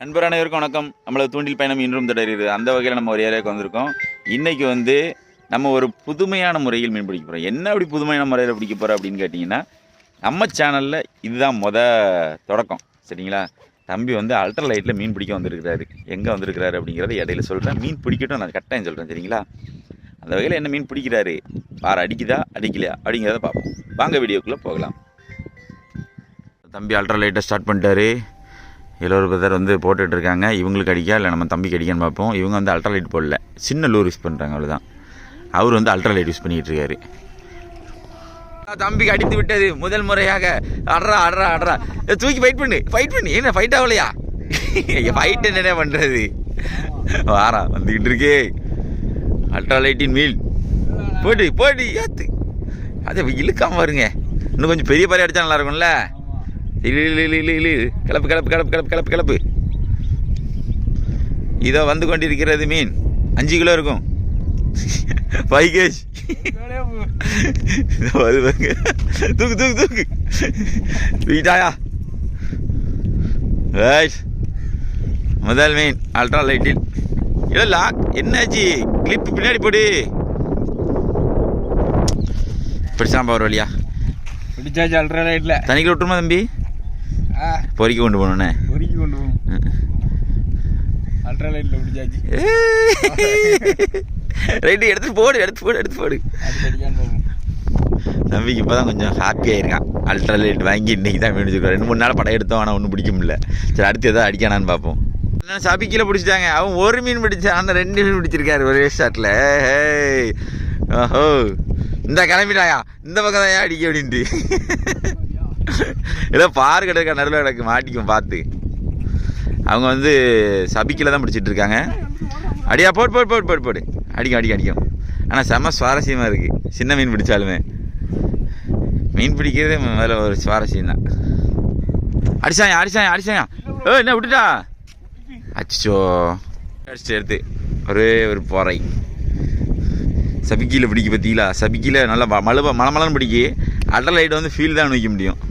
நண்பர் அனைவருக்கும் வணக்கம். நம்மளது தூண்டில் பயணம் இன்றும் தொடருது. அந்த வகையில் நம்ம ஒரு ஏரியாவுக்கு வந்திருக்கோம். இன்றைக்கி நம்ம ஒரு புதுமையான முறையில் மீன் பிடிக்க போகிறோம். என்ன அப்படி புதுமையான முறையில் பிடிக்க போகிறோம் அப்படின்னு கேட்டிங்கன்னா, நம்ம சேனலில் இதுதான் தொடக்கம். சரிங்களா? தம்பி அல்ட்ரா லைட்டில் மீன் பிடிக்க வந்திருக்கிறாரு. எங்கே வந்திருக்கிறாரு அப்படிங்கிறத இடையில சொல்கிறேன். மீன் பிடிக்கட்டும், நான் கட்டாயம் சொல்கிறேன். சரிங்களா? அந்த வகையில் என்ன மீன் பிடிக்கிறாரு, பாறை அடிக்குதா அடிக்கலையா அப்படிங்கிறத பார்ப்போம். வாங்க வீடியோக்குள்ளே போகலாம். தம்பி அல்ட்ரா லைட்டை ஸ்டார்ட் பண்ணிட்டாரு. எல்லோரும் பேர் போட்டுட்ருக்காங்க. இவங்களுக்கு அடிக்கா இல்லை நம்ம தம்பிக்கு அடிக்கான்னு பார்ப்போம். இவங்க அல்ட்ரா லைட் போடல, சின்ன லூர் யூஸ் பண்ணுறாங்க, அவ்வளோதான். அவர் அல்ட்ரா லைட் யூஸ் பண்ணிகிட்டு இருக்காரு. தம்பிக்கு அடித்து விட்டது முதல் முறையாக. அட்ரா அட்ரா அட்ரா தூக்கி ஃபைட் பண்ணு என்ன ஃபைட் ஆகலையா? ஃபைட் என்ன பண்ணுறது? வாரா வந்துக்கிட்டு இருக்கே அல்ட்ரா லைட்டின் மீல். போட்டு ஏற்று அதை இழுக்காம வருங்க. இன்னும் கொஞ்சம் பெரிய பாறை அடித்தா நல்லா இருக்கும்ல. கிளப்பு. இதோ வந்து கொண்டிருக்கிறது மீன். 5 கிலோ இருக்கும். 5 கேஜ். தூக்கு வீட்டாயா. முதல் மீன் அல்ட்ரா லைட்டில். இல்லை என்னாச்சு? கிளிப்பு பின்னாடி போடு. பிடிச்சான் பவர் வழியா பிடிச்சாச்சு. அல்ட்ரா லைட்டில் தனிக்கில் விட்டுருமா தம்பி? பொறிக்க கொண்டு போகணுண்ணே. அல்ட்ரா லைட்டில் பிடிச்சாச்சு. ரைட்டு, எடுத்து போடு. தம்பிக்கு இப்போ தான் கொஞ்சம் ஹாப்பியாக இருக்கான். அல்ட்ரா லைட் வாங்கி இன்றைக்கி தான் மீன் வச்சுருக்கோம். 2-3 நாள் படம் எடுத்தோம், ஆனால் ஒன்றும் பிடிக்க முடியல. சரி, அடுத்து எதாவது அடிக்கானான்னு பார்ப்போம். என்ன சபி கீழே பிடிச்சிட்டாங்க. அவன் ஒரு மீன் பிடிச்சான், அந்த 2 மீன் பிடிச்சிருக்காரு ஒரே ஷாட்டில். ஓஹோ, இந்த கிளம்பிட்டாயா, இந்த பக்கம் தான் ஏன் அடிக்க அப்படின்ட்டு. ஏதோ பாரு கிடக்க நடுவில் கிடக்கு, மாட்டிக்கும் பார்த்து. அவங்க சபிக்கில் தான் பிடிச்சிட்டு இருக்காங்க. அடியா போடு. அடிக்கும். ஆனால் செம்ம சுவாரஸ்யமாக இருக்குது. சின்ன மீன் பிடிச்சாலுமே மீன் பிடிக்கிறதே முதல்ல ஒரு சுவாரஸ்யம் தான். அடிச்சாயா. என்ன விட்டுட்டா? அச்சோ, அடிச்சுட்டு எடுத்து ஒரு பொறை. சபிக்கியில் பிடிக்க பார்த்தீங்களா? சபிக்கியில் நல்லா மலமலன்னு பிடிக்கி. அல்ட்ரா லைட் ஃபீல் தான் வைக்க முடியும்.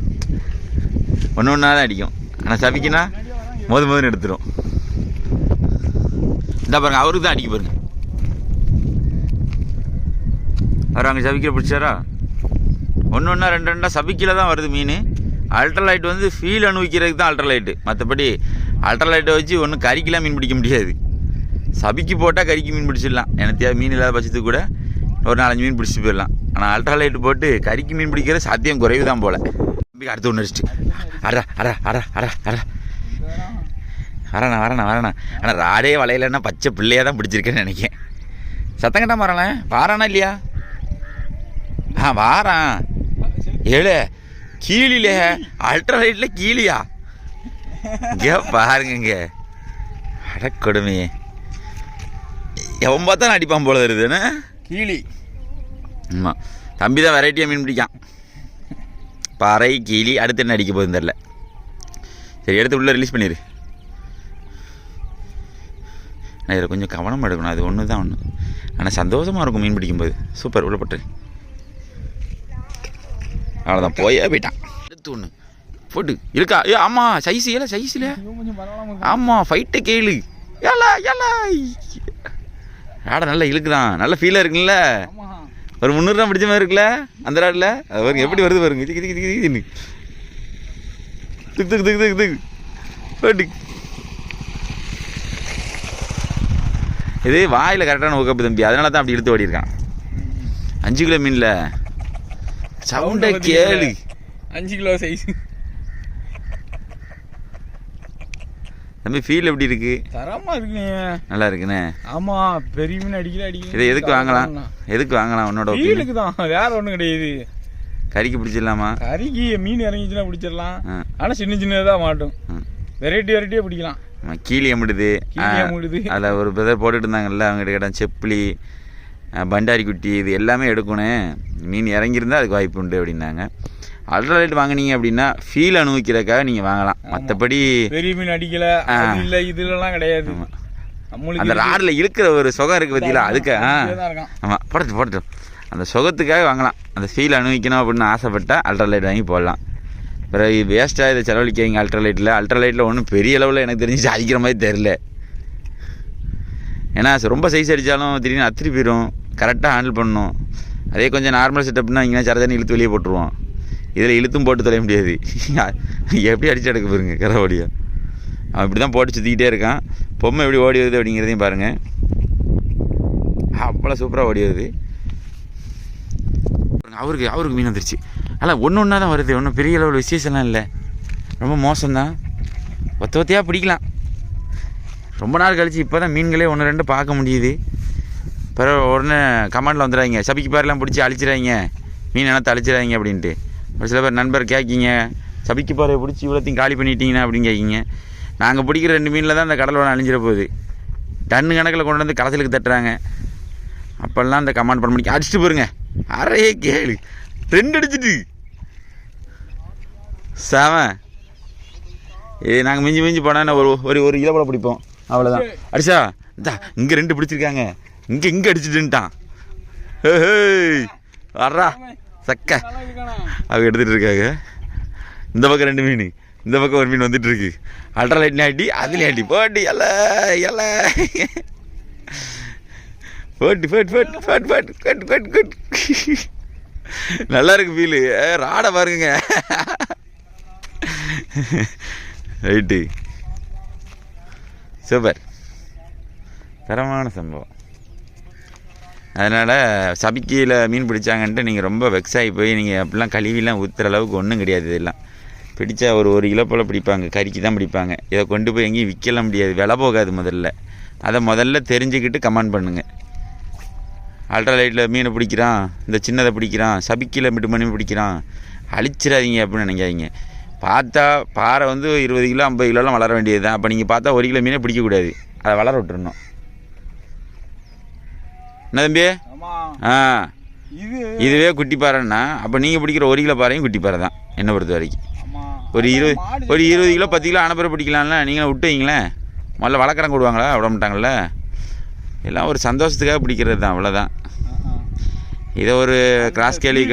ஒன்று தான் அடிக்கும். ஆனால் சபிக்கினா மோதுன்னு எடுத்துரும். இந்த பாருங்க, அவருக்கு தான் அடிக்க பாருங்க. அவர் அங்கே சபிக்கில் பிடிச்சாரா? ஒன்று 2 சபிக்கில் தான் வருது மீன். அல்ட்ரா லைட் ஃபீல் அனுபவிக்கிறதுக்கு தான் அல்ட்ரா லைட்டு. மற்றபடி அல்ட்ரா லைட்டை வச்சு ஒன்றும் கறிக்கெலாம் மீன் பிடிக்க முடியாது. சபிக்கு போட்டால் கறிக்கு மீன் பிடிச்சிடலாம். எனக்கு மீன் இல்லாத பட்சத்துக்கு கூட ஒரு 4-5 மீன் பிடிச்சிட்டு போயிடலாம். ஆனால் அல்ட்ரா லைட்டு போட்டு கறிக்கு மீன் பிடிக்கிற சாத்தியம் குறைவு தான் போல். அடுத்து ஒன்று அடிச்சிட்டு வரேண்ணா. ஆனால் ராடே வளையலன்னா பச்சை பிள்ளையாக தான் பிடிச்சிருக்கேன்னு நினைக்கிறேன். சத்தம் கட்டாம வரலாம். வாரானா இல்லையா? வாரான். ஏழு கீழில அல்ட்ரா லைட்டில் கீழியா? இங்கே பாருங்க, அடக்கொடுமையே. எவன் பார்த்தா நான் அடிப்பான் போல வருதுன்னு கீழி. ஆமாம், தம்பி தான் வெரைட்டியாக மீன் பிடிக்கான். பாறை கீழி. அடுத்து என்ன அடிக்க போகுதுன்னு தெரில. சரி, எடுத்து உள்ளே ரிலீஸ் பண்ணிடு. நான் இதில் கொஞ்சம் கவனமாக எடுக்கணும். அது ஒன்று தான் ஒன்று. ஆனால் சந்தோஷமாக இருக்கும் மீன் பிடிக்கும்போது. சூப்பர், உள்ள போட்டு. அவ்வளோதான், போயிட்டான். எடுத்து ஒன்று போட்டு இருக்கா? ஆமாம், சைஸில் ஆமாம், ஃபைட்டை கேளு. ஆடை நல்லா இழுக்குதான், நல்ல ஃபீலாக இருக்குல்ல. ஒரு 300 தான் பிடிச்ச மாதிரி இருக்குல்ல அந்த ராடில். அது பாருங்க எப்படி வருது பாருங்க. போட்டு இது வாயில் கரெக்டான ஊக்கப்பு தம்பி. அதனால தான் அப்படி இழுத்து ஓடிருக்கான். 5 கிலோ மீனில் சவுண்டை கேளு. 5 கிலோ சைஸ் தம்பி. ஃபீல் எப்படி இருக்கு? தரமா இருக்குங்க, நல்லா இருக்குண்ணே. ஆமா, பெரிய மீன் அடிக்கல. இதை எதுக்கு வாங்கலாம்? உன்னோட ஃபீலுக்கு தான், வேற ஒன்றும் கிடையாது. கறிக்கு பிடிச்சிடலாமா? கறிக்கு மீன் இறங்கிச்சுன்னா பிடிச்சிடலாம். ஆனால் சின்னதாக மாட்டும். வெரைட்டியாக பிடிக்கலாம். கீழே முடியுது. அதில் ஒரு பேர் போட்டுட்டு இருந்தாங்கல்ல, அவங்ககிட்ட கேட்டால் செப்பிலி, பண்டாரி குட்டி, இது எல்லாமே எடுக்கணும். மீன் இறங்கியிருந்தால் அதுக்கு வாய்ப்பு உண்டு அப்படின்னாங்க. அல்ட்ரா லைட் வாங்கினீங்க அப்படின்னா ஃபீல் அனுபவிக்கிறதுக்காக நீங்கள் வாங்கலாம். மற்றபடி பெரிய மீன் அடிக்கல இல்லை, இதுலலாம் கிடையாது. அந்த ராடில் இழுக்கிற ஒரு சுகம் இருக்குது பார்த்தீங்களா? அதுக்கு ஆமாம், போடட்டும். அந்த சுகத்துக்காக வாங்கலாம். அந்த ஃபீல் அனுபவிக்கணும் அப்படின்னு ஆசைப்பட்டால் அல்ட்ரா லைட் வாங்கி போடலாம். பிறகு வேஸ்ட்டாக இதை செலவழிக்காங்க. அல்ட்ராலைட்டில் ஒன்றும் பெரிய அளவில் எனக்கு தெரிஞ்சு அடிக்கிற மாதிரி தெரில. ஏன்னா ரொம்ப சைஸ் அடித்தாலும் திடீர்னு அத்திரி போயிடும், கரெக்டாக ஹேண்டில் பண்ணணும். அதே கொஞ்சம் நார்மல் செட்டப்னா இங்கே சரதனி இழுத்து வெளியே போட்டுருவோம். இதில் இழுத்தும் போட்டு தொலைய முடியாது. எப்படி அடிச்சு எடுக்க போயிருங்க கரவடியாக. அவன் இப்படி தான் போட்டு சுற்றிக்கிட்டே இருக்கான். பொம்மை எப்படி ஓடி வருது அப்படிங்கிறதையும் பாருங்கள். அவ்வளோ சூப்பராக ஓடி வருது. அவருக்கு மீன் வந்துருச்சு. ஆனால் ஒன்றா தான் வருது, ஒன்றும் பெரிய அளவில் விசேஷம்லாம் இல்லை, ரொம்ப மோசம்தான். ஒத்தையாக பிடிக்கலாம். ரொம்ப நாள் கழிச்சு இப்போ தான் மீன்களே 1-2 பார்க்க முடியுது. பிறகு உடனே கமாண்டில் வந்துடுறாங்க, சபிக்கு பாரெலாம் பிடிச்சி அழிச்சிடாங்க, மீன் என்னத்தை அழிச்சிடாங்க அப்படின்ட்டு. ஒரு சில பேர் நண்பர் கேட்கிங்க, சபிக்கு பாறை பிடிச்சி இவ்வளோத்தையும் காலி பண்ணிட்டீங்கன்னா அப்படின்னு கேட்கிங்க. நாங்கள் பிடிக்கிற 2 மீனில் தான் அந்த கடல் வளம் அழிஞ்சிட போகுது. டன்னு கணக்கில் கொண்டு வந்து கலசலுக்கு தட்டுறாங்க. அப்போல்லாம் அந்த கமாண்ட் பண்ண முடியும். அடிச்சுட்டு போருங்க, அறையே கேளு 2 அடிச்சுட்டு சாம. நாங்கள் மிஞ்சி போனால் ஒரு கிலோ போல பிடிப்போம், அவ்வளோதான். அடிச்சா இந்தா இங்கே 2 பிடிச்சிருக்காங்க, இங்கே அடிச்சுட்டுன்ட்டான். வர்றா சக்க அவங்க எடுத்துகிட்டு இருக்காங்க. இந்த பக்கம் 2 மீன், இந்த பக்கம் ஒரு மீன் வந்துட்டு இருக்கு. அல்ட்ராலைட்லேயும் ஆட்டி அதுலேயும் ஆட்டி போட்டி எல்ல போட்டு நல்லா இருக்கு ஃபீலு. ராடை பாருங்க. ரைட்டு, சூப்பர், தரமான சம்பவம். அதனால் சபிக்கையில் மீன் பிடிச்சாங்கன்ட்டு நீங்கள் ரொம்ப வெக்ஸாகி போய் நீங்கள் அப்படிலாம் கழுவிலாம் ஊற்றுற அளவுக்கு ஒன்றும் கிடையாது. இதெல்லாம் பிடிச்சா ஒரு கிலோ போல் பிடிப்பாங்க, கறிக்கு தான் பிடிப்பாங்க. இதை கொண்டு போய் எங்கேயும் விற்கலாம் முடியாது, விலை போகாது. முதல்ல தெரிஞ்சுக்கிட்டு கமெண்ட் பண்ணுங்கள். அல்ட்ராலைட்டில் மீனை பிடிக்கிறான், இந்த சின்னதை பிடிக்கிறான், சபிக்கையில் மிட்டு பண்ணி பிடிக்கிறான், அழிச்சிடாதீங்க அப்படின்னு நினைக்காதீங்க. பார்த்தா பாறை 20 கிலோ 50 கிலோலாம் வளர வேண்டியது தான். அப்போ நீங்கள் பார்த்தா 1 கிலோ மீனே பிடிக்கக்கூடாது, அதை வளர விட்டுறணும். என்ன தம்பி? இதுவே குட்டி பாறைன்னா அப்போ நீங்கள் பிடிக்கிற 1 கிலோ பாறையும் குட்டி பாறை தான் என்னை பொறுத்த வரைக்கும். ஒரு 20 கிலோ 10 கிலோ அனுப்புற பிடிக்கலாம்ல. நீங்களும் விட்டு வைங்களேன், முதல்ல வளர்க்குறங்க விடுவாங்களா? விட மாட்டாங்கள்ல. எல்லாம் ஒரு சந்தோஷத்துக்காக பிடிக்கிறது தான், அவ்வளோதான். இதை ஒரு கிராஸ் கேள்வி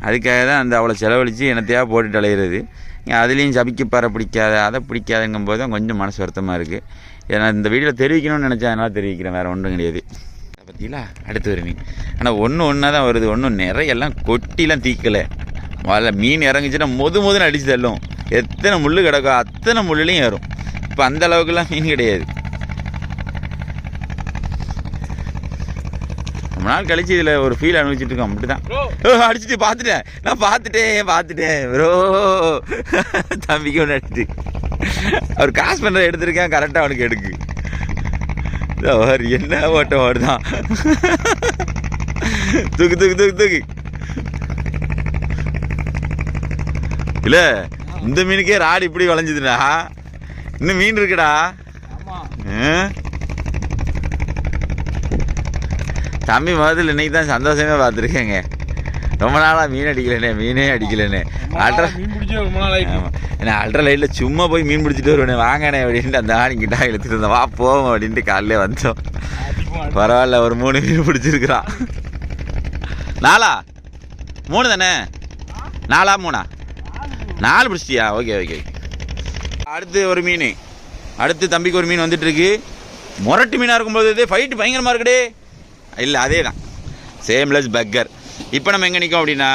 அதுக்காக தான் அந்த அவ்வளோ செலவழித்து என்னத்தையாக போட்டுட்டு அலையிறது. அதுலேயும் சபிக்கு பாறை பிடிக்காத, அதை பிடிக்காதுங்கும் போது தான் கொஞ்சம் மனசு வருத்தமாக இருக்குது. ஏன்னா இந்த வீடியோவில் தெரிவிக்கணும்னு நினச்சா அதனால் தெரிவிக்கிறேன், வேறு ஒன்றும் கிடையாது. பார்த்தீங்களா, அடுத்து ஒரு மீன். ஆனால் ஒன்றா தான் வருது, ஒன்றும் நிறையெல்லாம் கொட்டிலாம் தீக்கலை. முதல்ல மீன் இறங்குச்சுன்னா மொதன்னு அடித்து தள்ளும். எத்தனை முள் கிடக்கும் அத்தனை முள்ளுலையும் ஏறும். இப்போ அந்த அளவுக்குலாம் மீன் கிடையாது. ரொம்ப நாள் கழிச்சு இதில் ஒரு ஃபீல் அனுபவிச்சுட்டு இருக்கோம். அப்படி தான் அடிச்சுட்டு நான் பார்த்துட்டேன் ப்ரோ. தம்பிக்கு ஒன்று அடிச்சுட்டு அவர் காசு பண்ணுற எடுத்துருக்கேன், கரெக்டாக அவனுக்கு எடுக்கு. என்ன ஓட்டம் ஓடுதான். தூக்கு இல்லை, இந்த மீனுக்கே ராடு இப்படி வளைஞ்சுதுடா. இன்னும் மீன் இருக்குடா. தம்பி முதல்ல இன்னைக்கு தான் சந்தோஷமே பார்த்துருக்கேங்க. ரொம்ப நாளாக மீனே அடிக்கலண்ணே. ஏன்னா அல்ட்ராலைட்டில் சும்மா போய் மீன் பிடிச்சிட்டு வருவேனே, வாங்கண்ணே அப்படின்ட்டு அந்த ஆணிக்கிட்டா இழுத்துட்டு இருந்தேன். வா போவோம் அப்படின்ட்டு காலையிலே வந்தோம். பரவாயில்ல, ஒரு 3 மீன் பிடிச்சிருக்கிறான். 3 தானே? 3 4 பிடிச்சிட்டியா? ஓகே. அடுத்து ஒரு மீன், அடுத்து தம்பிக்கு ஒரு மீன் வந்துட்டுருக்கு. முரட்டு மீனாக இருக்கும்போது ஃபைட்டு பயங்கரமாக இருக்குடே. இல்லை, அதே தான், சேம்லெஸ் பக்கர். இப்போ நம்ம எங்கே நிற்கும் அப்படின்னா,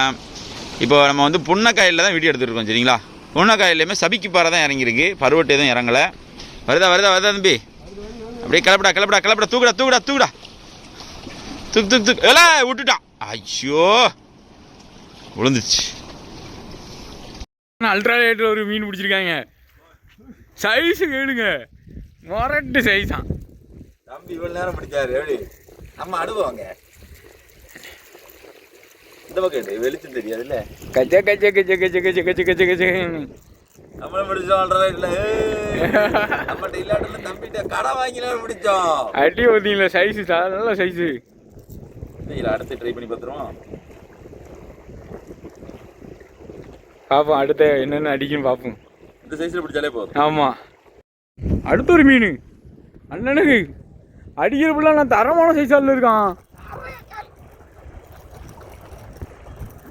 இப்போ நம்ம புன்னக்காயில் தான் வீடியோ எடுத்துருக்கோம், சரிங்களா? புன்னக்காயிலையுமே சபிக்கு பாறை தான் இறங்கியிருக்கு, பருவட்டு எதுவும் இறங்கலை. வருதா தம்பி? அப்படியே கிளப்படா, தூக்குடா. தூக்கு எல்லாம் விட்டுட்டான். ஐயோ, விழுந்துச்சு. அல்ட்ராலைட்டில் ஒரு மீன் பிடிச்சிருக்காங்க. சைஸு கேளுங்க, முரட்டு சைஸ் தான். தம்பி இவ்வளோ நேரம் பிடிச்சாரு. எப்படி நம்ம அனுபவங்க இந்த பக்கம் வெளிச்சம் தெரியாதுல்ல. கச்ச நம்மள பிடிச்சோம். அல்ட்ராலைட்ல நம்மகிட்ட இல்லாட்டில் தம்பிகிட்ட கடை வாங்கிலாம் பிடிச்சோம். அடி ஓதிங்களா, சைஸு நல்ல சைஸு. இல்லை, அடுத்து ட்ரை பண்ணி பார்த்துருவோம். பார்ப்போம் அடுத்த என்னென்ன அடிக்குன்னு பார்ப்போம். இந்த சைஸில் பிடிச்சாலே போதும். ஆமாம். அடுத்த ஒரு மீன் அண்ணனுக்கு அடிக்கிறப்பெல்லாம் நான் தரமான சைஸால் இருக்கான்.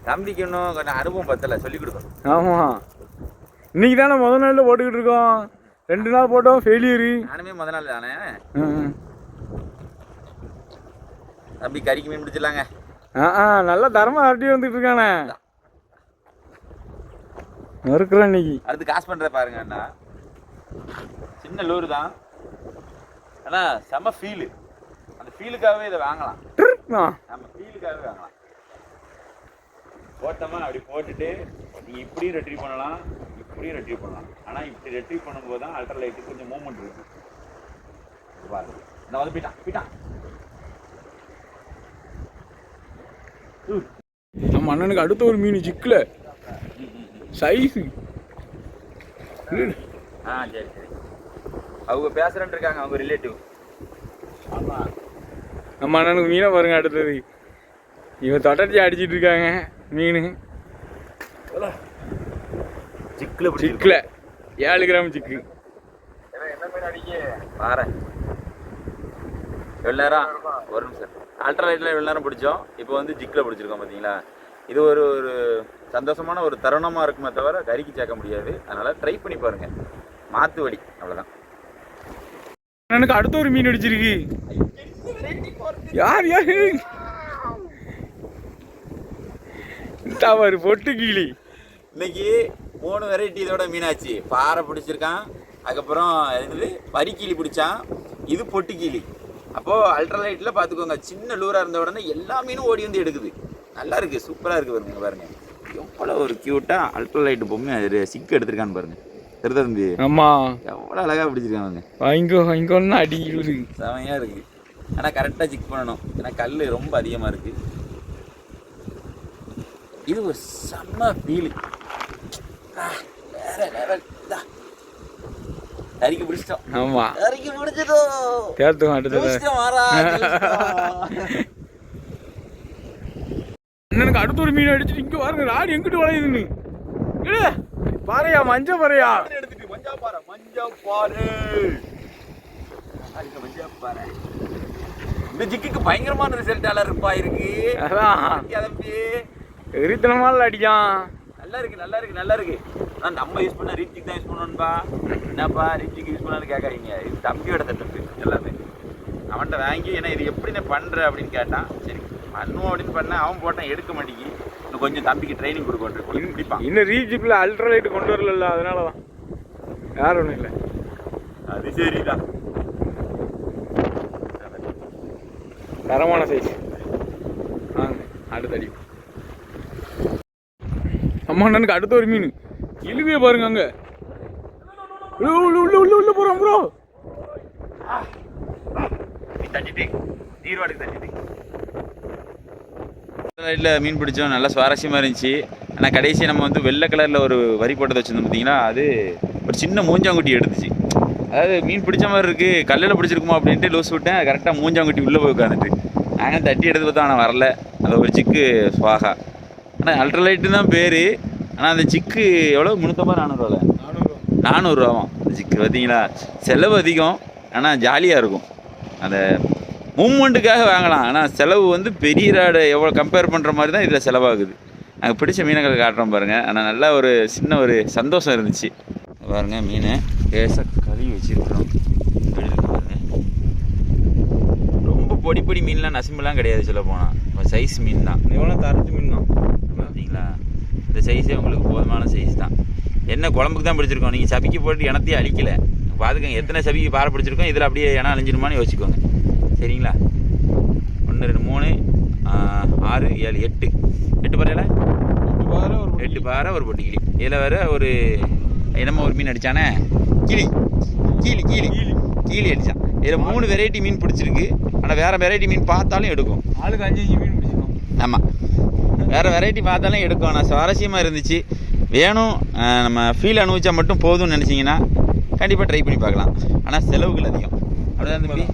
தம்பிக்கு இன்னும் கொஞ்சம் அனுபவம் பத்தல, சொல்லி கொடுக்கணும். ஆமாம், இன்னைக்கு தானே முதல் நாளில் போட்டுக்கிட்டு இருக்கோம். 2 நாள் போட்டோம் ஃபெயிலியரு. நானுமே முதல் நாள் தானே. தம்பி கறிக்கு மீன் பிடிச்சிடலாங்க. நல்லா தரமாக அரட்டி வந்துட்டு இருக்கானே. நறுக்குறேன் இன்னைக்கு. அடுத்து காசு பண்ணுற பாருங்க அண்ணா. சின்ன லூர் தான், ஆனால் செம்ம ஃபீலு. அந்த ஃபீலுக்காகவே இதை வாங்கலாம். நம்ம ஃபீலுக்காகவே வாங்கலாம். போட்டோமா அப்படி போட்டுட்டு நீங்கள் இப்படியும் ரெட்ரீவ் பண்ணலாம், இப்படியும் ரெட்ரீவ் பண்ணலாம். ஆனால் இப்படி ரெட்ரீவ் பண்ணும்போது தான் அல்ட்ராலைட்டு கொஞ்சம் மூவ்மெண்ட் இருக்கு. பாருங்க, நான் வந்து போயிட்டான். நம்ம அண்ணனுக்கு அடுத்த ஒரு மீன் சிக்கல சைஸு. சரி. அவங்க பேசுறேன்னு இருக்காங்க, அவங்க ரிலேட்டிவ். ஆமாம், நம்ம அண்ணனுக்கு மீனை பாருங்க. அடுத்தது இவன் தொடர்ச்சி அடிச்சிட்டு இருக்காங்க மீன். சிக்கில் 7 கிராம் சிக்கு. என்ன மீன் அடிக்க பாரு. எவ்வளோ நேரம்? ஒரு நிமிஷம். அல்ட்ராலைட்டில் எவ்வளோ நேரம் பிடிச்சோம், இப்போ வந்து ஜிக்கில் பிடிச்சிருக்கோம். பார்த்தீங்களா, இது ஒரு சந்தோஷமான ஒரு தருணமாக இருக்குமே தவிர கறிக்கு சேர்க்க முடியாது. அதனால் ட்ரை பண்ணி பாருங்கள். மாற்று வடி, அவ்வளோதான். எனக்கு அடுத்த ஒரு மீன் அடிச்சிருக்கு. யார் தவறு பொட்டு கீழி. இன்னைக்கு 3 வெரைட்டி இதோட மீனாச்சு. பாறை பிடிச்சிருக்கான், அதுக்கப்புறம் இது பரிக்கீழி பிடிச்சான், இது பொட்டு கீழி. அப்போது அல்ட்ராலைட்டில் பார்த்துக்கோங்க, சின்ன லூராக இருந்த உடனே எல்லா மீனும் ஓடி வந்து எடுக்குது. நல்லா இருக்குது, சூப்பராக இருக்குது. பாருங்க எவ்வளோ ஒரு க்யூட்டாக அல்ட்ராலைட்டு பொம்மை அது சிக்கு எடுத்திருக்கான்னு பாருங்க. தெரியுதா தம்பி? ஆமாம், எவ்வளோ அழகாக பிடிச்சிருக்காங்க. வாங்கிக்கோன்னா அடிக்கிறது செமையாக இருக்குது. ஆனால் கரெக்டாக சிக் பண்ணணும், ஏன்னா கல் ரொம்ப அதிகமாக இருக்குது. இது ஒரு செம்ம ஃபீலு. கறிக்கு பிடிச்சிட்டோம். ஆமாம், கறிக்கு பிடிச்சிட்டோம். தேர்த்துவோம். அடுத்தது அண்ணனுக்கு அடுத்த ஒரு மீன் அடிச்சுட்டு இங்கே பாருங்க ராடு எங்கிட்டு வளையுதுன்னு. பாறையா, மஞ்ச பாறையா எடுத்துட்டு மஞ்சா பாறை. இந்த ஜிக்குக்கு பயங்கரமான ரிசல்ட் இருப்பா இருக்கு. அதான் எரித்தனமால அடிக்கான். நல்லா இருக்கு. ஆனால் நம்ம யூஸ் பண்ண ரீச்சிக் தான் யூஸ் பண்ணணும்பா. என்னப்பா ரீச்சிக் யூஸ் பண்ணான்னு கேட்காதீங்க. இது தம்பியோட தட்டு எல்லாமே. அவன்கிட்ட வாங்கி ஏன்னா இது எப்படி நான் பண்ணுறேன் அப்படின்னு கேட்டான். சரி பண்ணுவோம் அப்படின்னு பண்ணேன். அவன் போட்டான், எடுக்க மாட்டேங்கி. இன்னும் கொஞ்சம் தம்பிக்கு ட்ரைனிங் கொடுக்கணும், பிடிப்பான். இன்னும் ரீச்சிக்கில் அல்ட்ராலைட் கொண்டு வரல, அதனால தான். யாரும் ஒன்றும் இல்லை. அது சரிதான், தரமான சைஸ். அடுத்தடி அம்மா அண்ணனுக்கு அடுத்த ஒரு மீன் இழுவே பாருங்க. அங்கே உள்ள போகிறோம் ப்ரோ. தட்டிட்டு நீர்வாடுக்கு தட்டிட்டு லைட்டில் மீன் பிடிச்சோம். நல்லா சுவாரஸ்யமாக இருந்துச்சு. ஆனால் கடைசி நம்ம வந்து வெள்ளை கலரில் ஒரு வரி போட்டதை வச்சுருந்தோம் பார்த்தீங்களா, அது ஒரு சின்ன மூஞ்சாங்குட்டி எடுத்துச்சு. அதாவது மீன் பிடிச்ச மாதிரி இருக்குது, கல்லில் பிடிச்சிருக்குமா அப்படின்ட்டு லூஸ் விட்டேன். கரெக்டாக மூஞ்சாங்குட்டி உள்ளே போய் உட்காந்துட்டு நாங்கள் தட்டி எடுத்து பார்த்தோம். ஆனால் வரல. அது ஒரு சிக்கு சுவாகா. ஆனால் அல்ட்ராலைட்டு தான் பேர். ஆனால் அந்த சிக்கு எவ்வளோ? 350 400 அந்த சிக்கு. பார்த்தீங்களா, செலவு அதிகம், ஆனால் ஜாலியாக இருக்கும். அந்த மூமெண்ட்டுக்காக வாங்கலாம். ஆனால் செலவு வந்து பெரிய ராடு எவ்வளோ கம்பேர் பண்ணுற மாதிரி தான் இதில் செலவாகுது. நாங்கள் பிடிச்ச மீன்கள் காட்டுறோம் பாருங்கள். ஆனால் நல்லா ஒரு சின்ன ஒரு சந்தோஷம் இருந்துச்சு. பாருங்கள், மீனை லேசாக கழுவி வச்சுருக்கிறோம். பாருங்கள், ரொம்ப பொடி மீன்லாம் நசும்பெல்லாம் கிடையாது. சொல்ல போனால் சைஸ் மீன் தான். எவ்வளோ தரத்து மீன் தான். பார்த்தீங்களா, இந்த சைஸே உங்களுக்கு போதுமான சைஸ் தான். என்ன குழம்புக்கு தான் பிடிச்சிருக்கோம். நீங்கள் சபிக்கு போட்டு இனத்தையும் அழிக்கலை. பார்த்துக்கோங்க எத்தனை சபிக்கு பாறை பிடிச்சிருக்கோம். இதில் அப்படியே இனம் அழிஞ்சிருமான்னு யோசிச்சுக்கோங்க. சரிங்களா, 1 2 3 6 7 8 பாறையில் 8 பாறை ஒரு பொட்டி கிளி. இதில் வேறு ஒரு என்னமோ ஒரு மீன் அடித்தானே, கிளி அடித்தான். இதில் 3 வெரைட்டி மீன் பிடிச்சிருக்கு. ஆனால் வேறு வெரைட்டி மீன் பார்த்தாலும் எடுக்கும். ஆளுக்கு 5 மீன் பிடிச்சிருக்கோம். ஆமாம், வேறு வெரைட்டி பார்த்தாலும் எடுக்கும். ஆனால் சுவாரஸ்யமாக இருந்துச்சு. வேணும் நம்ம ஃபீல் அனுபவிச்சா மட்டும் போதும்னு நினச்சிங்கன்னா கண்டிப்பாக ட்ரை பண்ணி பார்க்கலாம். ஆனால் செலவுகள் அதிகம். அப்படிதான் தம்பி.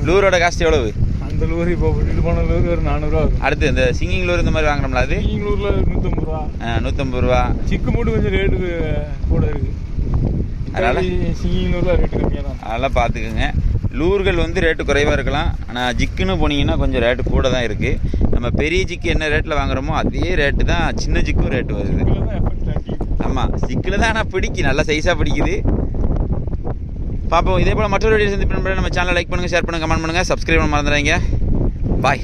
லூரோட காஸ்ட் எவ்வளவு? அந்த லூர் இப்போ விட்டுட்டு போன லூர் ஒரு 400 ரூபா. அடுத்து இந்த சிங்கிங் லூர் இந்த மாதிரி வாங்குறோம்ல, அது சிங்கிங் லூரில் 150 ரூபா. 150 ரூபா. சிக்கு மூட்டு கொஞ்சம் ரேட்டு கூட இருக்குது. அதனால் சிங்கிங் லூரில் ரேட்டு கம்மியாக தான். அதெல்லாம் பார்த்துக்குங்க. லூர்கள் வந்து ரேட்டு குறைவாக இருக்கலாம். ஆனால் ஜிக்குன்னு போனீங்கன்னா கொஞ்சம் ரேட்டு கூட தான் இருக்குது. நம்ம பெரிய ஜிக்கு என்ன ரேட்டில் வாங்குறோமோ அதே ரேட்டு தான் சின்ன ஜிக்கும் ரேட்டு வருது. ஆமாம், ஜிக்கில் தான் ஆனால் பிடிக்கும், நல்ல சைஸாக பிடிக்குது. பார்ப்போம். இதே போல் மற்றொரு வீடியோ சந்திப்பு நம்ம சேனலை லைக் பண்ணுங்கள், ஷேர் பண்ணுங்கள், கமெண்ட் பண்ணுங்கள், சப்ஸ்கிரைப் பண்ண மறந்துடாதீங்க. பாய்.